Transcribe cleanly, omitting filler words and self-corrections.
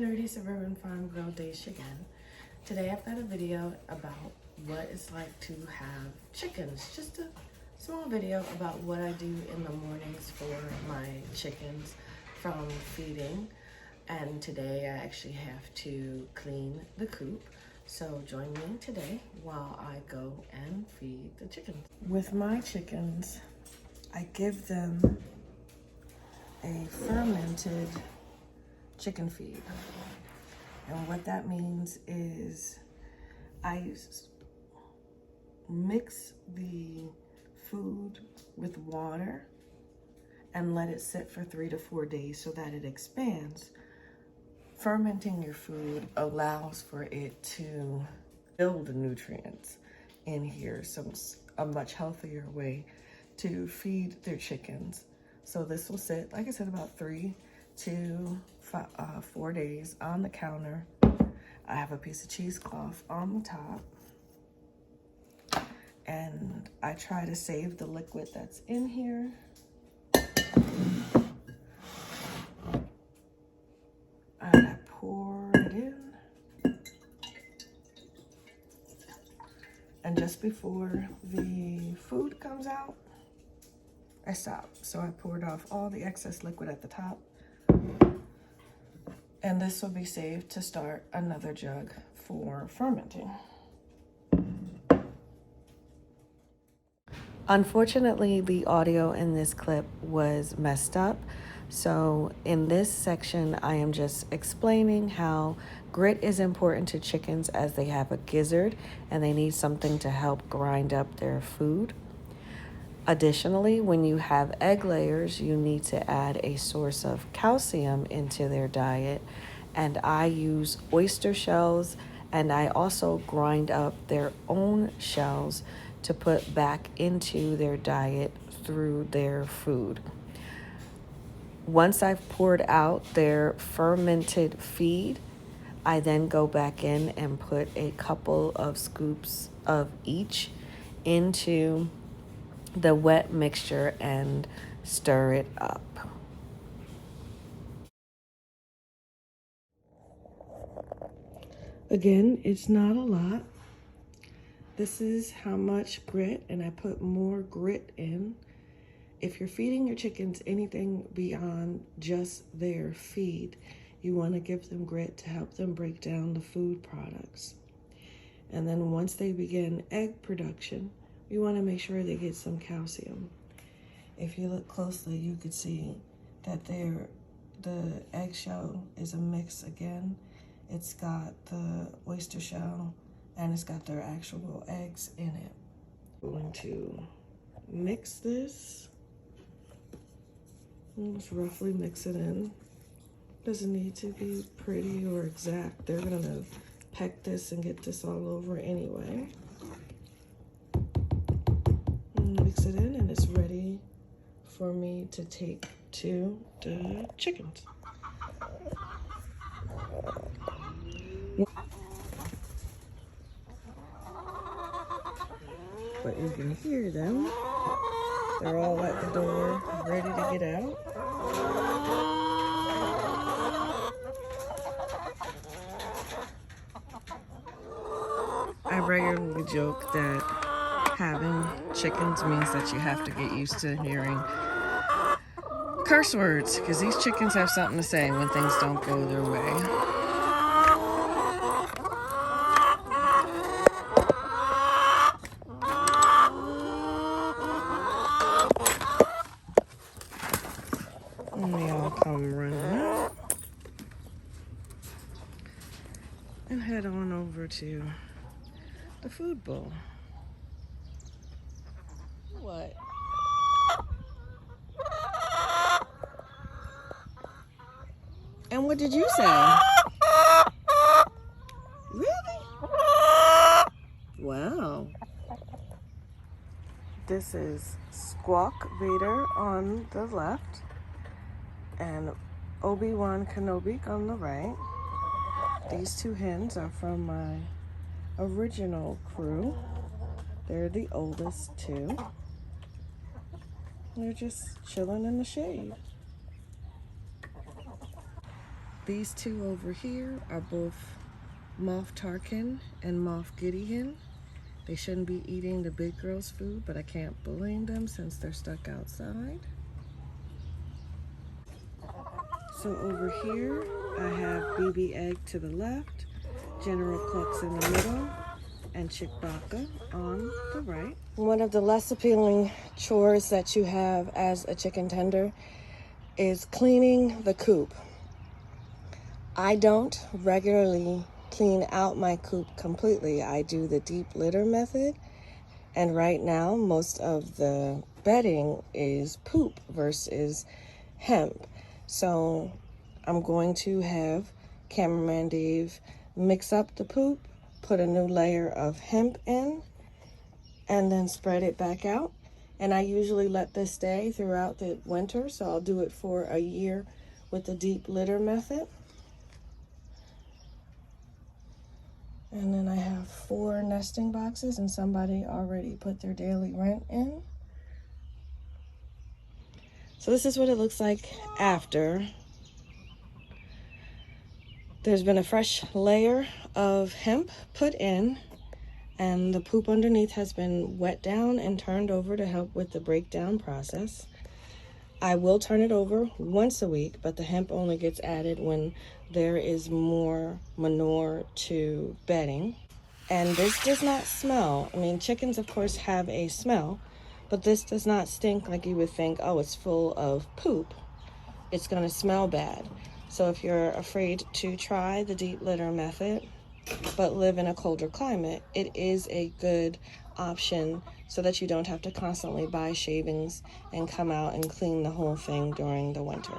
Nerdy Suburban Farm Girl Days again. Today I've got a video about what it's like to have chickens. Just a small video about what I do in the mornings for my chickens from feeding. And today I actually have to clean the coop. So join me today while I go and feed the chickens. With my chickens, I give them a fermented chicken feed. And what that means is I mix the food with water and let it sit for 3 to 4 days so that it expands. Fermenting your food allows for it to build the nutrients in here, so it's a much healthier way to feed their chickens. So this will sit, like I said, about 3 to 4 days on the counter. I have a piece of cheesecloth on the top, and I try to save the liquid that's in here. I pour it in, and just before the food comes out, I stop. So I poured off all the excess liquid at the top. And this will be saved to start another jug for fermenting. Unfortunately, the audio in this clip was messed up. So in this section, I am just explaining how grit is important to chickens as they have a gizzard and they need something to help grind up their food. Additionally, when you have egg layers, you need to add a source of calcium into their diet. And I use oyster shells, and I also grind up their own shells to put back into their diet through their food. Once I've poured out their fermented feed, I then go back in and put a couple of scoops of each into the wet mixture and stir it up. Again, it's not a lot. This is how much grit, and I put more grit in. If you're feeding your chickens anything beyond just their feed, you want to give them grit to help them break down the food products. And then once they begin egg production, you want to make sure they get some calcium. If you look closely, you could see that the eggshell is a mix again. It's got the oyster shell and it's got their actual eggs in it. I'm going to mix this. Just roughly mix it in. Doesn't need to be pretty or exact. They're gonna peck this and get this all over anyway. Mix it in and it's ready for me to take to the chickens. But you can hear them. They're all at the door, ready to get out. I regularly joke that having chickens means that you have to get used to hearing curse words, because these chickens have something to say when things don't go their way. And they all come running out and head on over to the food bowl. What? And what did you say? Really? Wow. This is Squawk Vader on the left and Obi-Wan Kenobi on the right. These two hens are from my original crew. They're the oldest two. They're just chilling in the shade. These two over here are both Moth Tarkin and Moth Gideon. They shouldn't be eating the big girl's food, but I can't bully them since they're stuck outside. So over here, I have BB Egg to the left, General Clucks in the middle, and Chick Baka on the right. One of the less appealing chores that you have as a chicken tender is cleaning the coop. I don't regularly clean out my coop completely. I do the deep litter method, and right now most of the bedding is poop versus hemp. So I'm going to have Cameraman Dave mix up the poop, put a new layer of hemp in, and then spread it back out. And I usually let this stay throughout the winter, so I'll do it for a year with the deep litter method. And then I have 4 nesting boxes, and somebody already put their daily rent in. So this is what it looks like after. There's been a fresh layer of hemp put in, and the poop underneath has been wet down and turned over to help with the breakdown process. I will turn it over once a week, but the hemp only gets added when there is more manure to bedding. And this does not smell. I mean, chickens, of course, have a smell, but this does not stink like you would think, oh, it's full of poop. It's going to smell bad. So if you're afraid to try the deep litter method, but live in a colder climate, it is a good option so that you don't have to constantly buy shavings and come out and clean the whole thing during the winter.